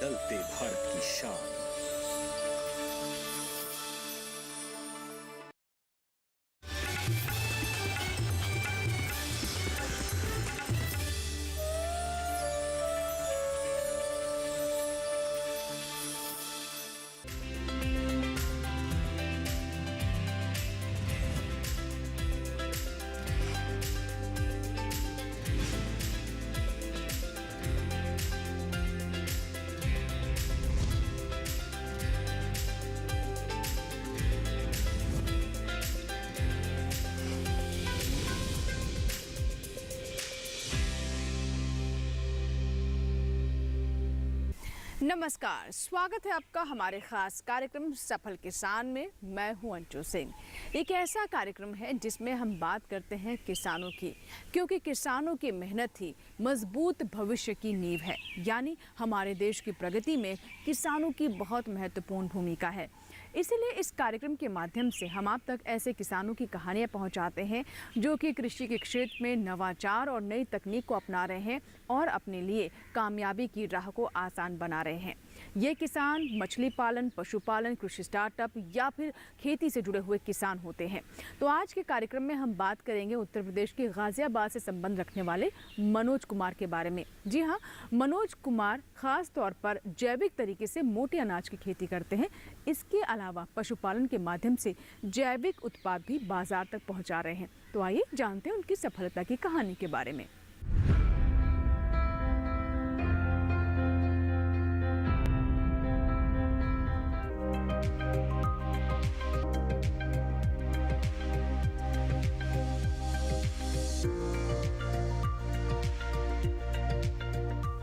बदलते भारत की शान। नमस्कार, स्वागत है आपका हमारे खास कार्यक्रम सफल किसान में। मैं हूं अंशु सिंह। एक ऐसा कार्यक्रम है जिसमें हम बात करते हैं किसानों की, क्योंकि किसानों की मेहनत ही मजबूत भविष्य की नींव है। यानी हमारे देश की प्रगति में किसानों की बहुत महत्वपूर्ण भूमिका है। इसीलिए इस कार्यक्रम के माध्यम से हम आप तक ऐसे किसानों की कहानियां पहुंचाते हैं जो कि कृषि के क्षेत्र में नवाचार और नई तकनीक को अपना रहे हैं और अपने लिए कामयाबी की राह को आसान बना रहे हैं। ये किसान मछली पालन, पशुपालन, कृषि स्टार्टअप या फिर खेती से जुड़े हुए किसान होते हैं। तो आज के कार्यक्रम में हम बात करेंगे उत्तर प्रदेश के गाजियाबाद से संबंध रखने वाले मनोज कुमार के बारे में। जी हाँ, मनोज कुमार खास तौर पर जैविक तरीके से मोटे अनाज की खेती करते हैं। इसके अलावा पशुपालन के माध्यम से जैविक उत्पाद भी बाजार तक पहुँचा रहे हैं। तो आइए जानते हैं उनकी सफलता की कहानी के बारे में।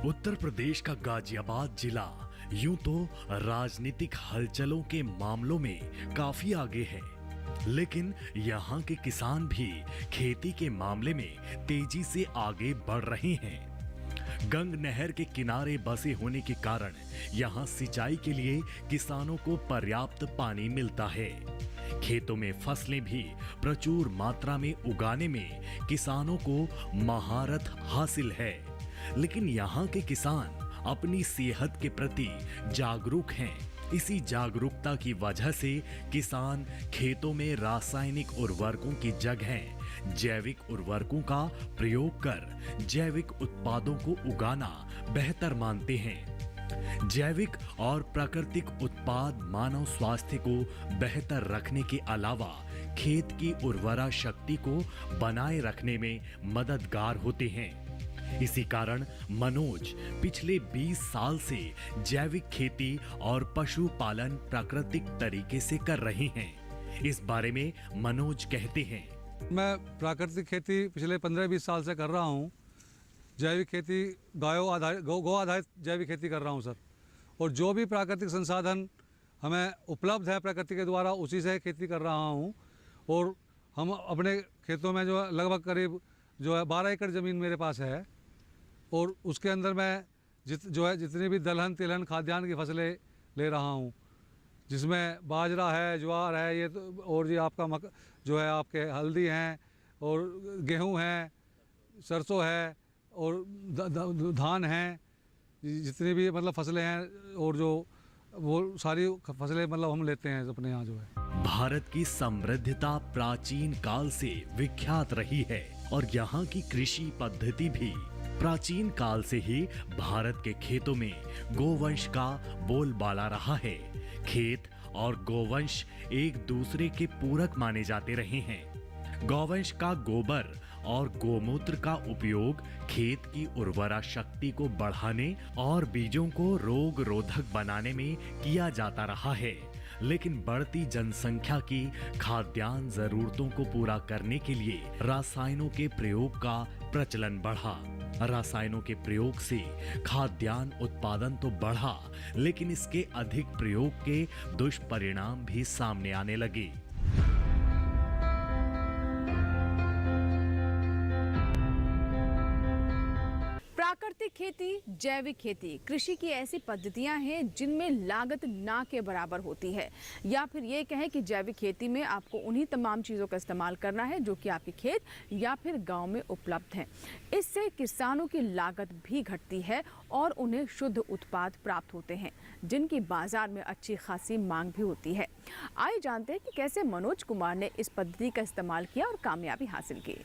उत्तर प्रदेश का गाजियाबाद जिला यूं तो राजनीतिक हलचलों के मामलों में काफी आगे है, लेकिन यहाँ के किसान भी खेती के मामले में तेजी से आगे बढ़ रहे हैं। गंग नहर के किनारे बसे होने के कारण यहाँ सिंचाई के लिए किसानों को पर्याप्त पानी मिलता है। खेतों में फसलें भी प्रचुर मात्रा में उगाने में किसानों को महारत हासिल है। लेकिन यहाँ के किसान अपनी सेहत के प्रति जागरूक हैं। इसी जागरूकता की वजह से किसान खेतों में रासायनिक उर्वरकों की जगह जैविक उर्वरकों का प्रयोग कर जैविक उत्पादों को उगाना बेहतर मानते हैं। जैविक और प्राकृतिक उत्पाद मानव स्वास्थ्य को बेहतर रखने के अलावा खेत की उर्वरा शक्ति को बनाए रखने में मददगार होते हैं। इसी कारण मनोज पिछले 20 साल से जैविक खेती और पशुपालन प्राकृतिक तरीके से कर रहे हैं। इस बारे में मनोज कहते हैं, मैं प्राकृतिक खेती पिछले 15-20 साल से कर रहा हूँ। जैविक खेती गौ आधारित जैविक खेती कर रहा हूँ सर। और जो भी प्राकृतिक संसाधन हमें उपलब्ध है प्रकृति के द्वारा, उसी से खेती कर रहा हूँ। और हम अपने खेतों में जो लगभग करीब 12 एकड़ ज़मीन मेरे पास है, और उसके अंदर मैं जितनी भी दलहन तिलहन खाद्यान्न की फसलें ले रहा हूँ, जिसमें बाजरा है, ज्वार है, ये तो, और ये आपका आपके हल्दी हैं और गेहूँ हैं, सरसों है और धान हैं, जितनी भी मतलब फसलें हैं, और वो सारी फसलें मतलब हम लेते हैं अपने यहाँ है। भारत की समृद्धता प्राचीन काल से विख्यात रही है और यहाँ की कृषि पद्धति भी प्राचीन काल से ही भारत के खेतों में गोवंश का बोलबाला रहा है। खेत और गोवंश एक दूसरे के पूरक माने जाते रहे हैं। गौवंश का गोबर और गोमूत्र का उपयोग खेत की उर्वरा शक्ति को बढ़ाने और बीजों को रोग रोधक बनाने में किया जाता रहा है। लेकिन बढ़ती जनसंख्या की खाद्यान्न जरूरतों को पूरा करने के लिए रसायनों के प्रयोग का प्रचलन बढ़ा। रसायनों के प्रयोग से खाद्यान्न उत्पादन तो बढ़ा, लेकिन इसके अधिक प्रयोग के दुष्परिणाम भी सामने आने लगे। प्राकृतिक खेती, जैविक खेती कृषि की ऐसी पद्धतियां हैं जिनमें लागत ना के बराबर होती है, या फिर ये कहें कि जैविक खेती में आपको उन्हीं तमाम चीज़ों का इस्तेमाल करना है जो कि आपके खेत या फिर गांव में उपलब्ध हैं। इससे किसानों की लागत भी घटती है और उन्हें शुद्ध उत्पाद प्राप्त होते हैं जिनकी बाजार में अच्छी खासी मांग भी होती है। आइए जानते हैं कि कैसे मनोज कुमार ने इस पद्धति का इस्तेमाल किया और कामयाबी हासिल की।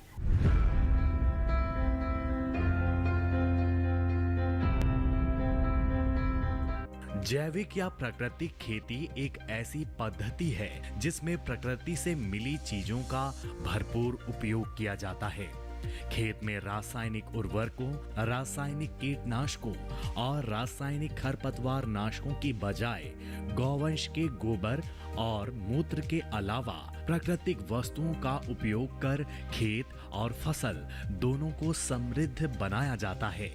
जैविक या प्राकृतिक खेती एक ऐसी पद्धति है जिसमें प्रकृति से मिली चीजों का भरपूर उपयोग किया जाता है। खेत में रासायनिक उर्वरकों, रासायनिक कीटनाशकों और रासायनिक खरपतवार नाशकों की बजाय गौवंश के गोबर और मूत्र के अलावा प्राकृतिक वस्तुओं का उपयोग कर खेत और फसल दोनों को समृद्ध बनाया जाता है।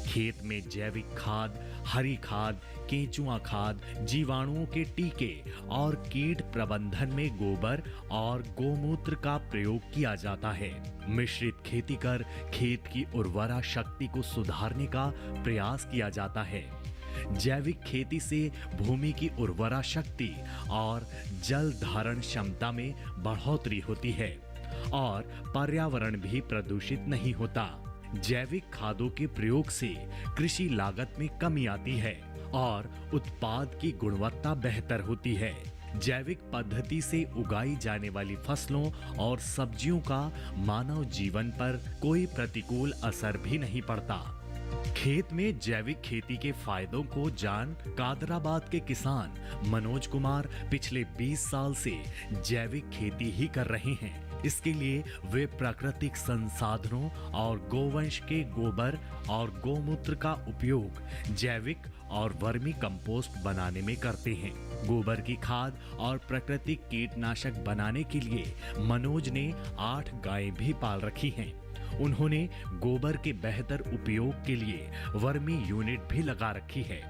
खेत में जैविक खाद, हरी खाद, केंचुआ खाद, जीवाणुओं के टीके और कीट प्रबंधन में गोबर और गोमूत्र का प्रयोग किया जाता है। मिश्रित खेती कर खेत की उर्वरा शक्ति को सुधारने का प्रयास किया जाता है। जैविक खेती से भूमि की उर्वरा शक्ति और जल धारण क्षमता में बढ़ोतरी होती है और पर्यावरण भी प्रदूषित नहीं होता। जैविक खादों के प्रयोग से कृषि लागत में कमी आती है और उत्पाद की गुणवत्ता बेहतर होती है। जैविक पद्धति से उगाई जाने वाली फसलों और सब्जियों का मानव जीवन पर कोई प्रतिकूल असर भी नहीं पड़ता। खेत में जैविक खेती के फायदों को जान कादराबाद के किसान मनोज कुमार पिछले 20 साल से जैविक खेती ही कर रहे हैं। इसके लिए वे प्राकृतिक संसाधनों और गोवंश के गोबर और गोमूत्र का उपयोग जैविक और वर्मी कंपोस्ट बनाने में करते हैं। गोबर की खाद और प्राकृतिक कीटनाशक बनाने के लिए मनोज ने 8 गायें भी पाल रखी हैं। उन्होंने गोबर के बेहतर उपयोग के लिए वर्मी यूनिट भी लगा रखी है।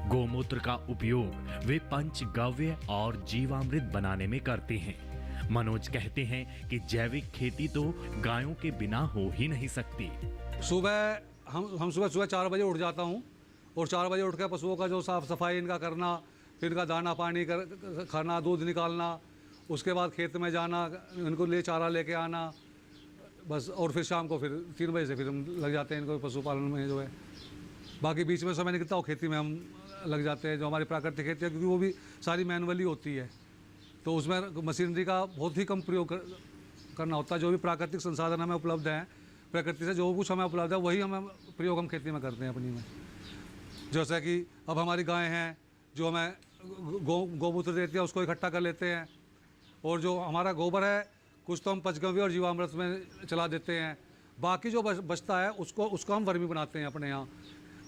गोमूत्र का उपयोग वे पंचगव्य और जीवामृत बनाने में करते हैं। मनोज कहते हैं कि जैविक खेती तो गायों के बिना हो ही नहीं सकती। सुबह हम सुबह 4 बजे उठ जाता हूँ और 4 बजे उठ कर पशुओं का जो साफ सफाई इनका करना, फिर इनका दाना पानी खाना, दूध निकालना, उसके बाद खेत में जाना, इनको ले चारा लेके आना, बस। और फिर शाम को फिर 3 बजे से फिर हम लग जाते हैं इनको पशुपालन में जो है। बाकी बीच में समय निकलता हो खेती में हम लग जाते हैं, जो हमारी प्राकृतिक खेती है, क्योंकि वो भी सारी मैनुअली होती है, तो उसमें मशीनरी का बहुत ही कम प्रयोग करना होता है। जो भी प्राकृतिक संसाधन हमें उपलब्ध हैं, प्रकृति से जो कुछ हमें उपलब्ध है वही हमें प्रयोग हम खेती में करते हैं अपनी में। जैसे कि अब हमारी गायें हैं जो हमें गोमूत्र देती है, उसको इकट्ठा कर लेते हैं, और जो हमारा गोबर है कुछ तो हम पंचगव्य और जीवामृत में चला देते हैं। बाकी जो बचता है उसको हम वर्मी बनाते हैं अपने यहाँ।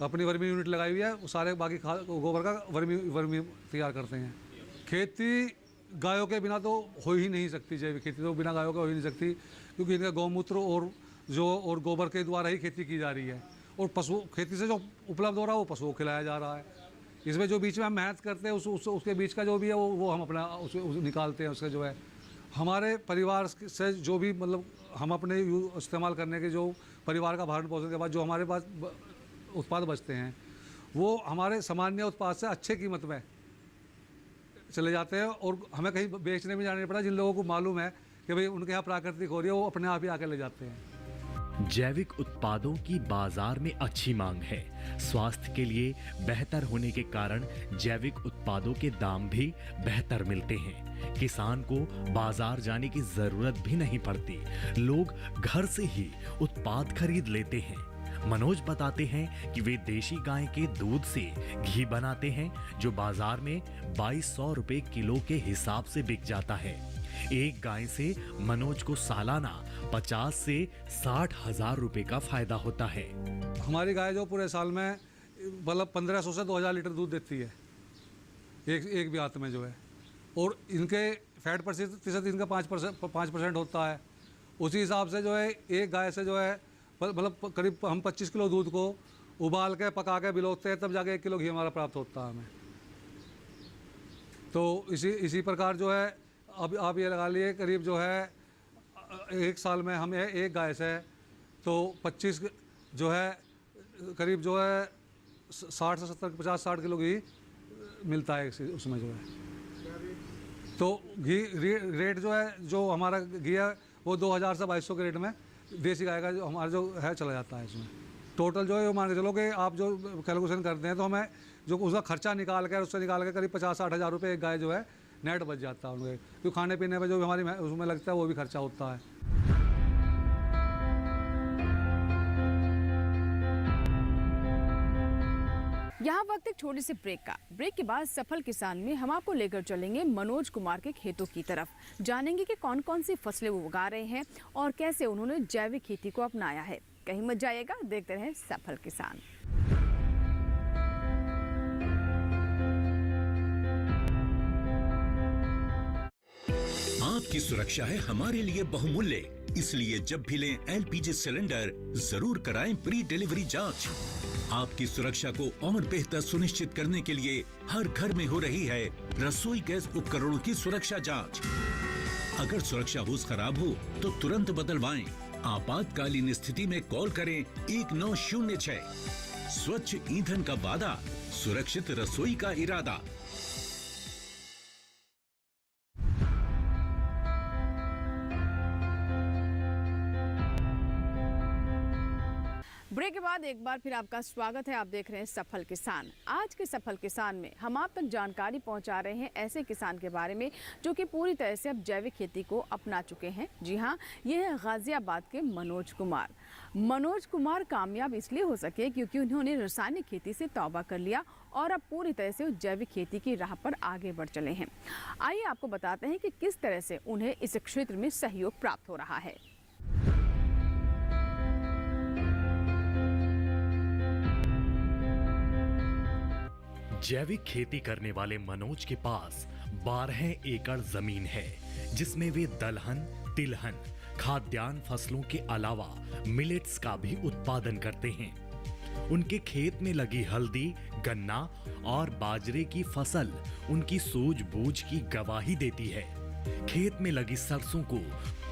अपनी वर्मी यूनिट लगाई हुई है, वो सारे बाकी गोबर का वर्मी तैयार करते हैं। खेती गायों के बिना तो हो ही नहीं सकती, जैविक खेती तो बिना गायों के हो ही नहीं सकती, क्योंकि इनका गौमूत्र और गोबर के द्वारा ही खेती की जा रही है, और पशु खेती से जो उपलब्ध हो रहा है वो पशुओं को खिलाया जा रहा है। इसमें जो बीच में हम मेहनत करते हैं उसके बीच का जो भी है वो हम अपना निकालते हैं। उसका जो है हमारे परिवार से जो भी मतलब हम अपने इस्तेमाल करने के जो परिवार का भरण पोषण के बाद जो हमारे पास उत्पाद बचते हैं वो हमारे सामान्य उत्पाद से अच्छे कीमत में चले जाते हैं, और हमें कहीं बेचने में जाना नहीं पड़ा। जिन लोगों को मालूम है कि भाई उनके यहाँ प्राकृतिक हो रही है, वो अपने आप ही आके ले जाते हैं। जैविक उत्पादों की बाजार में अच्छी मांग है। स्वास्थ्य के लिए बेहतर होने के कारण जैविक उत्पादों के दाम भी बेहतर मिलते हैं। किसान को बाजार जाने की जरूरत भी नहीं पड़ती, लोग घर से ही उत्पाद खरीद लेते हैं। मनोज बताते हैं कि वे देशी गाय के दूध से घी बनाते हैं, जो बाजार में 2200 रुपए किलो के हिसाब से बिक जाता है। एक गाय से मनोज को सालाना 50 से 60 हजार रुपए का फायदा होता है। हमारी गाय जो पूरे साल में मतलब 1500 से 2000 लीटर दूध देती है एक ब्यात में जो है, और इनके फैट प्रतिशत इनका 5% होता है। उसी हिसाब से जो है एक गाय से जो है मतलब करीब हम 25 किलो दूध को उबाल के पका के बिलोते हैं, तब जाके 1 किलो घी हमारा प्राप्त होता है हमें। तो इसी प्रकार जो है अब आप ये लगा लिए करीब जो है एक साल में हमें एक गाय से तो 25 जो है करीब जो है 60 से 70 50-60 किलो घी मिलता है उसमें जो है। तो घी रेट जो है, जो हमारा घी है वो 2000 से 2200 के रेट में देसी गाय का जो हमारा जो है चला जाता है इसमें। टोटल जो है मान के चलो कि आप जो कैलकुलेशन करते हैं तो हमें जो उसका खर्चा निकाल कर उससे निकाल के करीब 50-60 हज़ार रुपये एक गाय जो है नेट बच जाता है उनके, क्योंकि खाने पीने में जो भी हमारी उसमें लगता है वो भी खर्चा होता है। यहाँ वक्त एक छोटे से ब्रेक का। ब्रेक के बाद सफल किसान में हम आपको लेकर चलेंगे मनोज कुमार के खेतों की तरफ। जानेंगे कि कौन कौन सी फसलें वो उगा रहे हैं और कैसे उन्होंने जैविक खेती को अपनाया है। कहीं मत जाइएगा, देखते रहें सफल किसान। आपकी सुरक्षा है हमारे लिए बहुमूल्य, इसलिए जब भी लें एलपीजी सिलेंडर जरूर कराएं प्री डिलीवरी जांच। आपकी सुरक्षा को और बेहतर सुनिश्चित करने के लिए हर घर में हो रही है रसोई गैस उपकरणों की सुरक्षा जांच। अगर सुरक्षा होस खराब हो तो तुरंत बदलवाएं। आपातकालीन स्थिति में कॉल करें 1906। स्वच्छ ईंधन का वादा, सुरक्षित रसोई का इरादा। ब्रेक के बाद एक बार फिर आपका स्वागत है। आप देख रहे हैं सफल किसान। आज के सफल किसान में हम आप तक जानकारी पहुंचा रहे हैं ऐसे किसान के बारे में जो कि पूरी तरह से अब जैविक खेती को अपना चुके हैं। जी हां, ये है गाजियाबाद के मनोज कुमार। मनोज कुमार कामयाब इसलिए हो सके क्योंकि उन्होंने रासायनिक खेती से तौबा कर लिया और अब पूरी तरह से जैविक खेती की राह पर आगे बढ़ चले हैं। आइए आपको बताते हैं कि किस तरह से उन्हें इस क्षेत्र में सहयोग प्राप्त हो रहा है। जैविक खेती करने वाले मनोज के पास 12 एकड़ जमीन है, जिसमें वे दलहन, तिलहन, खाद्यान्न फसलों के अलावा मिलेट्स का भी उत्पादन करते हैं। उनके खेत में लगी हल्दी, गन्ना और बाजरे की फसल उनकी सूझबूझ की गवाही देती है। खेत में लगी सरसों को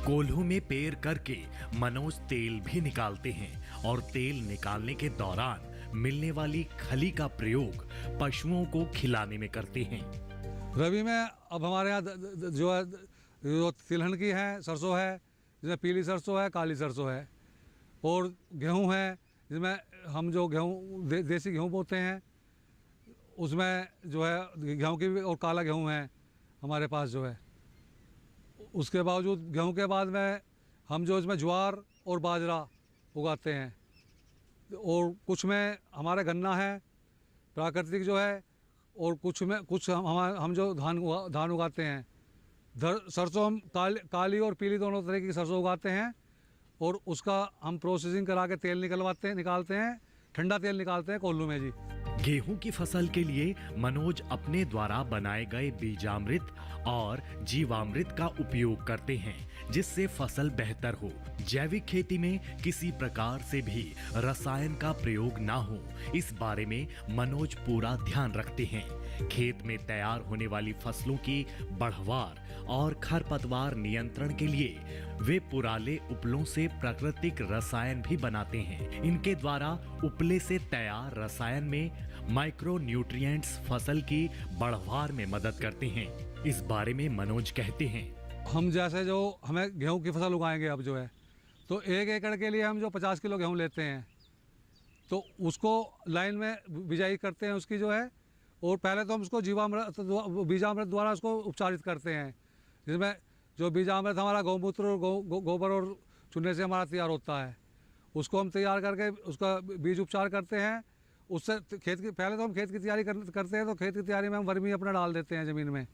कोल्हू में पेर करके मनोज तेल भी निकालते हैं और तेल निकालने के दौरान मिलने वाली खली का प्रयोग पशुओं को खिलाने में करते हैं। रबी में अब हमारे यहाँ जो है जो तिलहन की है, सरसों है, जिसमें पीली सरसों है, काली सरसों है, और गेहूं है जिसमें हम जो गेहूं देसी गेहूं बोते हैं उसमें जो है गेहूं की भी और काला गेहूं है हमारे पास जो है। उसके बावजूद गेहूं के बाद में हम जो इसमें ज्वार और बाजरा उगाते हैं, और कुछ में हमारा गन्ना है प्राकृतिक जो है, और कुछ में कुछ हम जो धान उगाते हैं। सरसों हम काली और पीली दोनों तरह की सरसों उगाते हैं, और उसका हम प्रोसेसिंग करा के तेल निकालते हैं, ठंडा तेल निकालते हैं कोल्हू में जी। गेहूं की फसल के लिए मनोज अपने द्वारा बनाए गए बीजामृत और जीवामृत का उपयोग करते हैं, जिससे फसल बेहतर हो। जैविक खेती में किसी प्रकार से भी रसायन का प्रयोग ना हो, इस बारे में मनोज पूरा ध्यान रखते हैं। खेत में तैयार होने वाली फसलों की बढ़वार और खरपतवार नियंत्रण के लिए वे पुराले उपलों से प्राकृतिक रसायन भी बनाते हैं। इनके द्वारा उपले से तैयार रसायन में माइक्रो न्यूट्रिएंट्स फसल की बढ़वार में मदद करते हैं। इस बारे में मनोज कहते हैं, हम जैसे जो हमें गेहूं की फसल उगाएंगे अब जो है, तो 1 एकड़ के लिए हम जो 50 किलो गेहूं लेते हैं, तो उसको लाइन में बिजाई करते हैं उसकी जो है, और पहले तो हम उसको बीजामृत द्वारा उसको उपचारित करते हैं, जिसमें जो बीजामृत हमारा गौमूत्र और गोबर और चूने से हमारा तैयार होता है, उसको हम तैयार करके उसका बीज उपचार करते हैं। उससे पहले तो हम खेत की तैयारी करते हैं, तो खेत की तैयारी में हम वर्मी अपना डाल देते हैं ज़मीन में।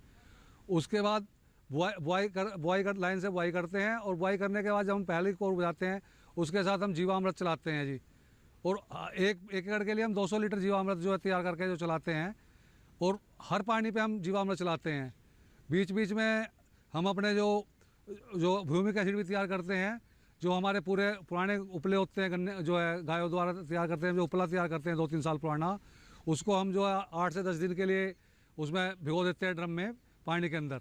उसके बाद बुआई लाइन से बुआई करते हैं, और बुआई करने के बाद जब हम पहले कोर बुझाते हैं उसके साथ हम जीवामृत चलाते हैं जी। और 1 एकड़ के लिए हम 200 लीटर जीवामृत जो है तैयार करके जो चलाते हैं, और हर पानी पे हम जीवामृत चलाते हैं। बीच बीच में हम अपने जो भूमिक एसिड भी तैयार करते हैं, जो हमारे पूरे पुराने उपले होते हैं गन्ने जो है गायों द्वारा तैयार करते हैं, जो उपला तैयार करते हैं 2-3 साल पुराना, उसको हम जो है 8 से 10 दिन के लिए उसमें भिगो देते हैं ड्रम में पानी के अंदर।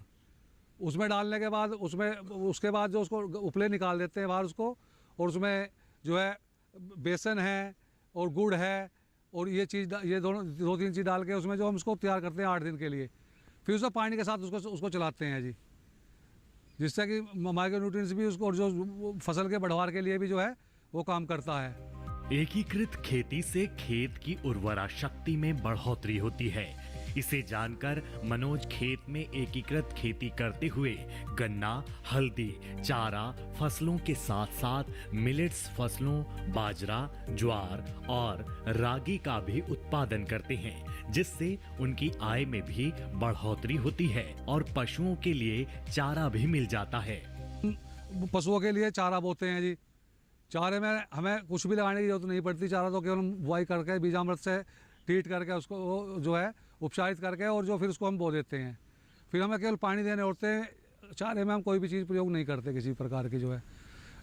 उसमें डालने के बाद उसके बाद जो उसको उपले निकाल देते हैं बाहर उसको, और उसमें जो है बेसन है और गुड़ है, और ये चीज़ ये दो तीन चीज़ डाल के उसमें जो हम उसको तैयार करते हैं 8 दिन के लिए, फिर उसको पानी के साथ उसको चलाते हैं जी, जिससे कि माइक्रोन्यूट्रिएंट्स भी उसको और जो फसल के बढ़वार के लिए भी जो है वो काम करता है। एकीकृत खेती से खेत की उर्वरा शक्ति में बढ़ोतरी होती है। इसे जानकर मनोज खेत में एकीकृत खेती करते हुए गन्ना, हल्दी, चारा फसलों के साथ साथ मिलेट्स फसलों, बाजरा, ज्वार और रागी का भी उत्पादन करते हैं, जिससे उनकी आय में भी बढ़ोतरी होती है और पशुओं के लिए चारा भी मिल जाता है। पशुओं के लिए चारा बोते हैं जी, चारे में हमें कुछ भी लगाने की जरूरत नहीं पड़ती, चारा तो केवल बुआई करके बीजामृत से ट्रीट करके उसको जो है उपचारित करके और जो फिर उसको हम बो देते हैं, फिर हमें केवल पानी देने होते हैं, चारे में हम कोई भी चीज़ प्रयोग नहीं करते किसी प्रकार की जो है।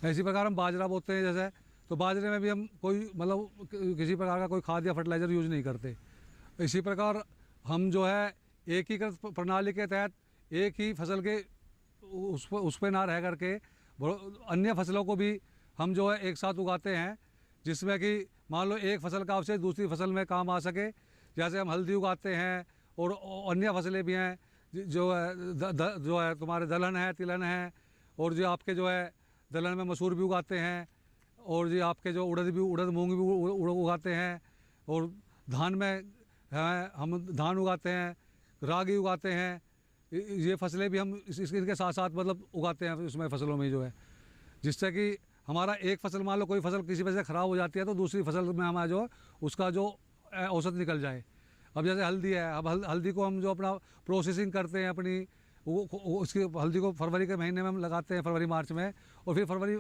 इसी प्रकार हम बाजरा बोते हैं जैसे, तो बाजरे में भी हम कोई मतलब किसी प्रकार का कोई खाद या फर्टिलाइज़र यूज नहीं करते। इसी प्रकार हम जो है एकीकृत प्रणाली के तहत एक ही फसल के उस पर ना रह करके अन्य फसलों को भी हम जो है एक साथ उगाते हैं, जिसमें कि मान लो एक फसल का अवशेष दूसरी फसल में काम आ सके। जैसे हम हल्दी उगाते हैं और अन्य फसलें भी हैं जो है तुम्हारे दलहन है, तिलहन है, और जो आपके जो है दलहन में मसूर भी उगाते हैं, और जो आपके जो उड़द मूंग भी उगाते हैं, और धान में हम धान उगाते हैं, रागी उगाते हैं। ये फसलें भी हम इसके साथ साथ मतलब उगाते हैं उसमें फसलों में जो है, जिससे कि हमारा एक फसल मान लो कोई फसल किसी वजह से ख़राब हो जाती है तो दूसरी फसल में हमारा जो उसका जो औसत निकल जाए। अब जैसे हल्दी है, अब हल्दी को हम जो अपना प्रोसेसिंग करते हैं अपनी उसकी हल्दी को फरवरी के महीने में हम लगाते हैं, फरवरी मार्च में, और फिर फरवरी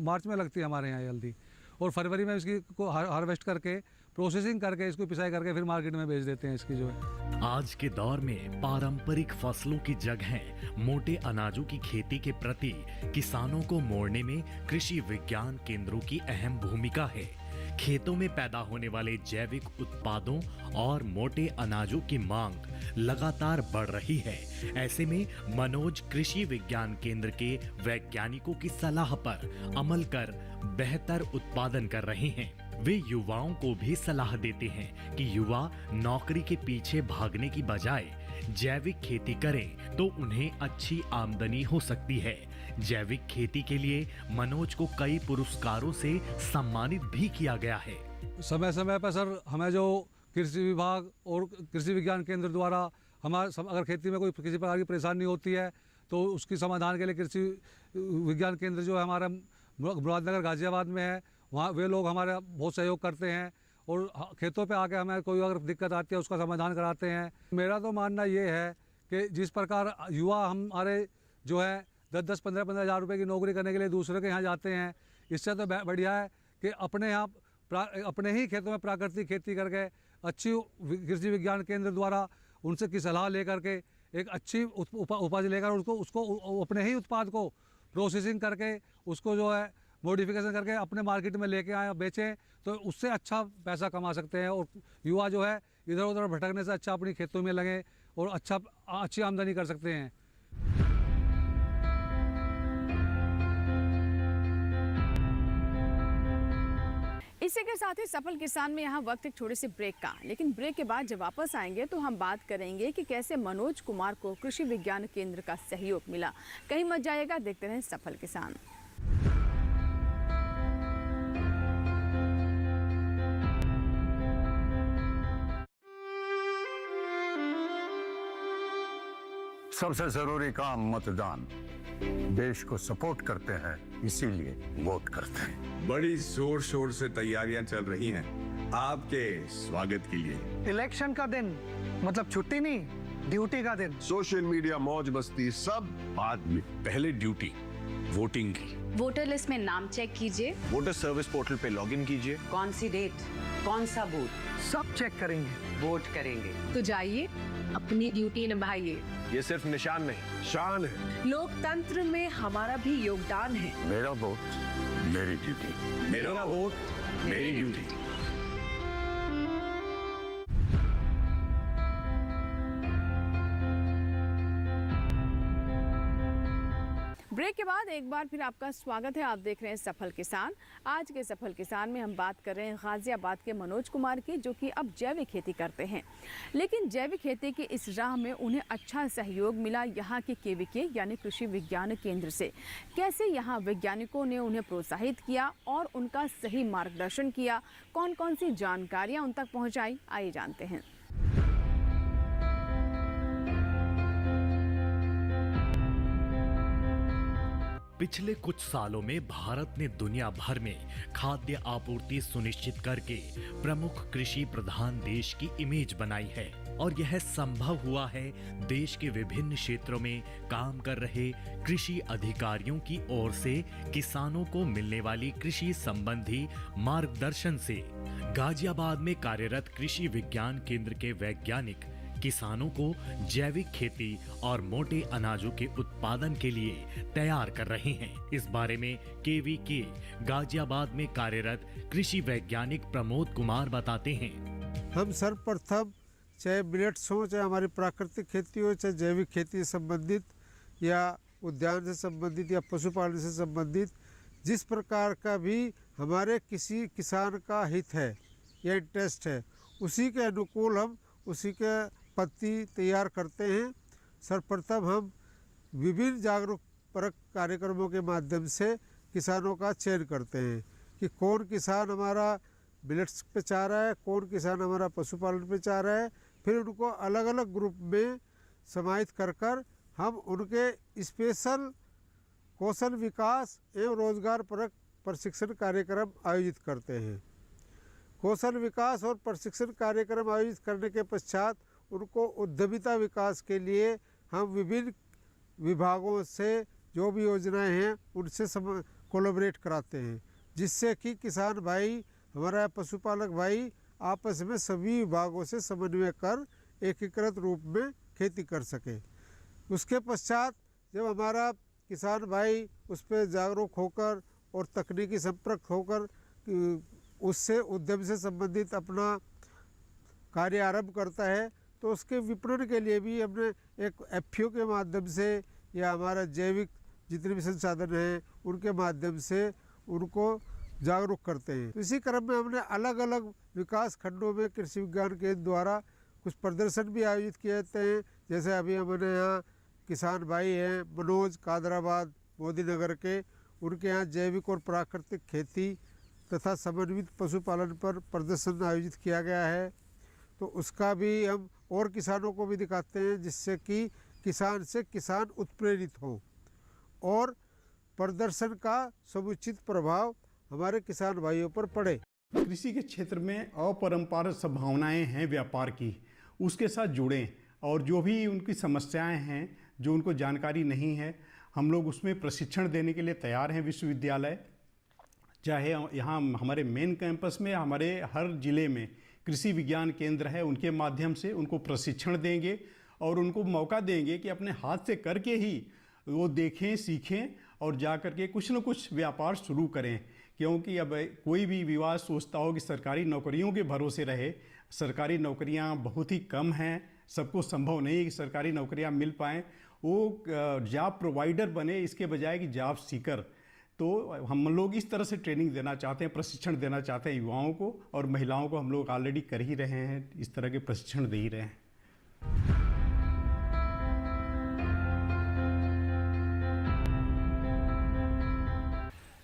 मार्च में लगती है हमारे यहाँ ये हल्दी, और फरवरी में इसकी को हार्वेस्ट करके प्रोसेसिंग करके इसको पिसाई करके फिर मार्केट में बेच देते हैं इसकी जो है। आज के दौर में पारंपरिक फसलों की जगह मोटे अनाजों की खेती के प्रति किसानों को मोड़ने में कृषि विज्ञान केंद्रों की अहम भूमिका है। खेतों में पैदा होने वाले जैविक उत्पादों और मोटे अनाजों की मांग लगातार बढ़ रही है। ऐसे में मनोज कृषि विज्ञान केंद्र के वैज्ञानिकों की सलाह पर अमल कर बेहतर उत्पादन कर रहे हैं। वे युवाओं को भी सलाह देते हैं कि युवा नौकरी के पीछे भागने की बजाय जैविक खेती करें तो उन्हें अच्छी आमदनी हो सकती है। जैविक खेती के लिए मनोज को कई पुरस्कारों से सम्मानित भी किया गया है। समय समय पर सर हमें जो कृषि विभाग और कृषि विज्ञान केंद्र द्वारा हमारे अगर खेती में कोई किसी प्रकार की परेशानी होती है तो उसकी समाधान के लिए कृषि विज्ञान केंद्र जो है हमारा मुरादनगर गाजियाबाद में है, वहाँ वे लोग हमारा बहुत सहयोग करते हैं और खेतों पे आके हमें कोई अगर दिक्कत आती है उसका समाधान कराते हैं। मेरा तो मानना ये है कि जिस प्रकार युवा हमारे जो है 10-10, 15-15 हज़ार रुपये की नौकरी करने के लिए दूसरे के यहाँ जाते हैं, इससे तो बढ़िया है कि अपने यहाँ अपने ही खेतों में प्राकृतिक खेती करके अच्छी कृषि विज्ञान केंद्र द्वारा उनसे की सलाह लेकर के एक अच्छी उपज लेकर उसको अपने ही उत्पाद को प्रोसेसिंग करके उसको जो है मॉडिफिकेशन करके अपने मार्केट में लेके आए बेचें तो उससे अच्छा पैसा कमा सकते हैं। और युवा जो है इधर उधर भटकने से अच्छा अपनी खेतों में लगे और अच्छी आमदनी कर सकते हैं। इसी के साथ ही सफल किसान में यहाँ वक्त एक छोटे से ब्रेक का, लेकिन ब्रेक के बाद जब वापस आएंगे तो हम बात करेंगे कि कैसे मनोज कुमार को कृषि विज्ञान केंद्र का सहयोग मिला। कहीं मत जाइएगा, देखते रहें सफल किसान। सबसे जरूरी काम मतदान, देश को सपोर्ट करते हैं इसीलिए वोट करते हैं। बड़ी जोर शोर से तैयारियां चल रही हैं आपके स्वागत के लिए। इलेक्शन का दिन मतलब छुट्टी नहीं, ड्यूटी का दिन। सोशल मीडिया मौज मस्ती सब बाद में, पहले ड्यूटी वोटिंग की। वोटर लिस्ट में नाम चेक कीजिए, वोटर सर्विस पोर्टल पे लॉगिन कीजिए, कौन सी डेट, कौन सा बूथ, सब चेक करेंगे, वोट करेंगे। तो जाइए अपनी ड्यूटी निभाइए। ये सिर्फ निशान नहीं, शान है। लोकतंत्र में हमारा भी योगदान है। मेरा वोट मेरी ड्यूटी, मेरा वोट मेरी ड्यूटी। ब्रेक के बाद एक बार फिर आपका स्वागत है। आप देख रहे हैं सफल किसान। आज के सफल किसान में हम बात कर रहे हैं गाजियाबाद के मनोज कुमार की, जो कि अब जैविक खेती करते हैं। लेकिन जैविक खेती की इस राह में उन्हें अच्छा सहयोग मिला यहाँ के केवीके यानी कृषि विज्ञान केंद्र से। कैसे यहाँ वैज्ञानिकों ने उन्हें प्रोत्साहित किया और उनका सही मार्गदर्शन किया, कौन कौन सी जानकारियाँ उन तक पहुँचाई, आइए जानते हैं। पिछले कुछ सालों में भारत ने दुनिया भर में खाद्य आपूर्ति सुनिश्चित करके प्रमुख कृषि प्रधान देश की इमेज बनाई है और यह संभव हुआ है देश के विभिन्न क्षेत्रों में काम कर रहे कृषि अधिकारियों की ओर से किसानों को मिलने वाली कृषि संबंधी मार्गदर्शन से। गाजियाबाद में कार्यरत कृषि विज्ञान केंद्र के वैज्ञानिक किसानों को जैविक खेती और मोटे अनाजों के उत्पादन के लिए तैयार कर रहे हैं। इस बारे में केवीके गाजियाबाद में कार्यरत कृषि वैज्ञानिक प्रमोद कुमार बताते हैं। हम सर्वप्रथम चाहे मिलेट्स हो, चाहे हमारी प्राकृतिक खेती हो, चाहे जैविक खेती से संबंधित या उद्यान से संबंधित या पशुपालन से संबंधित जिस प्रकार का भी हमारे किसी किसान का हित है या इंटरेस्ट है, उसी के अनुकूल हम उसी के पत्ती तैयार करते हैं। सर्वप्रथम हम विभिन्न जागरूकपरक कार्यक्रमों के माध्यम से किसानों का चयन करते हैं कि कौन किसान हमारा मिलेट्स पे चाह रहा है, कौन किसान हमारा पशुपालन पे चाह रहा है। फिर उनको अलग अलग ग्रुप में समाहित कर हम उनके स्पेशल कौशल विकास एवं रोजगार परक प्रशिक्षण कार्यक्रम आयोजित करते हैं। कौशल विकास और प्रशिक्षण कार्यक्रम आयोजित करने के पश्चात उनको उद्यमिता विकास के लिए हम विभिन्न विभागों से जो भी योजनाएं हैं उनसे कोलैबोरेट कराते हैं, जिससे कि किसान भाई, हमारा पशुपालक भाई आपस में सभी विभागों से समन्वय कर एकीकृत रूप में खेती कर सके। उसके पश्चात जब हमारा किसान भाई उस पर जागरूक होकर और तकनीकी संपर्क होकर उससे उद्यम से संबंधित अपना कार्य आरंभ करता है, तो उसके विपणन के लिए भी हमने एक एफपीओ के माध्यम से या हमारा जैविक जितने भी संसाधन हैं उनके माध्यम से उनको जागरूक करते हैं। इसी क्रम में हमने अलग अलग विकास खंडों में कृषि विज्ञान केंद्र द्वारा कुछ प्रदर्शन भी आयोजित किए जाते हैं। जैसे अभी हमारे यहाँ किसान भाई हैं मनोज कादराबाद मोदी नगर के, उनके यहाँ जैविक और प्राकृतिक खेती तथा समन्वित पशुपालन पर प्रदर्शन आयोजित किया गया है। तो उसका भी हम और किसानों को भी दिखाते हैं, जिससे कि किसान से किसान उत्प्रेरित हों और प्रदर्शन का समुचित प्रभाव हमारे किसान भाइयों पर पड़े। कृषि के क्षेत्र में अपरंपरागत संभावनाएं हैं व्यापार की, उसके साथ जुड़ें और जो भी उनकी समस्याएं हैं, जो उनको जानकारी नहीं है, हम लोग उसमें प्रशिक्षण देने के लिए तैयार हैं। विश्वविद्यालय चाहे यहाँ हमारे मेन कैंपस में, हमारे हर जिले में कृषि विज्ञान केंद्र है, उनके माध्यम से उनको प्रशिक्षण देंगे और उनको मौका देंगे कि अपने हाथ से करके ही वो देखें, सीखें और जा कर के कुछ न कुछ व्यापार शुरू करें। क्योंकि अब कोई भी विवाद सोचता हो कि सरकारी नौकरियों के भरोसे रहे, सरकारी नौकरियां बहुत ही कम हैं, सबको संभव नहीं है कि सरकारी नौकरियां मिल पाएँ। वो जॉब प्रोवाइडर बने इसके बजाय कि जॉब सीकर। तो हम लोग इस तरह से ट्रेनिंग देना चाहते हैं, प्रशिक्षण देना चाहते हैं युवाओं को, और महिलाओं को हम लोग ऑलरेडी कर ही रहे हैं, इस तरह के प्रशिक्षण दे ही रहे हैं।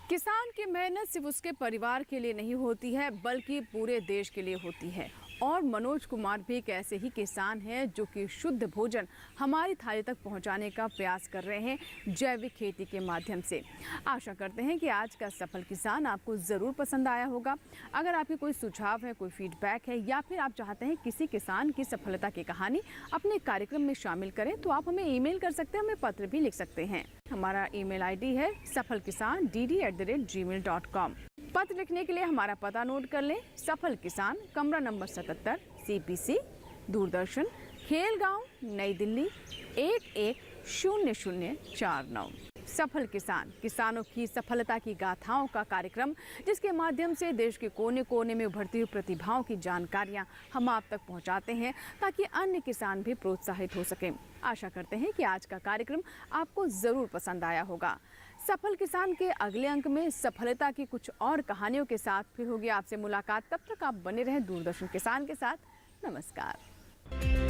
किसान की मेहनत सिर्फ उसके परिवार के लिए नहीं होती है, बल्कि पूरे देश के लिए होती है। और मनोज कुमार भी एक ऐसे ही किसान हैं जो कि शुद्ध भोजन हमारी थाली तक पहुंचाने का प्रयास कर रहे हैं जैविक खेती के माध्यम से। आशा करते हैं कि आज का सफल किसान आपको ज़रूर पसंद आया होगा। अगर आपके कोई सुझाव है, कोई फीडबैक है, या फिर आप चाहते हैं किसी किसान की सफलता की कहानी अपने कार्यक्रम में शामिल करें, तो आप हमें ईमेल कर सकते हैं, हमें पत्र भी लिख सकते हैं। हमारा ईमेल आईडी है safalkisan@gmail.com। पत्र लिखने के लिए हमारा पता नोट कर लें। सफल किसान, कमरा नंबर 77, CPC, दूरदर्शन, खेलगांव, नई दिल्ली 1100049। सफल किसान, किसानों की सफलता की गाथाओं का कार्यक्रम, जिसके माध्यम से देश के कोने कोने में उभरती हुई प्रतिभाओं की जानकारियां हम आप तक पहुंचाते हैं ताकि अन्य किसान भी प्रोत्साहित हो सकें। आशा करते हैं कि आज का कार्यक्रम आपको ज़रूर पसंद आया होगा। सफल किसान के अगले अंक में सफलता की कुछ और कहानियों के साथ फिर होगी आपसे मुलाकात। तब तक आप बने रहें दूरदर्शन किसान के साथ। नमस्कार।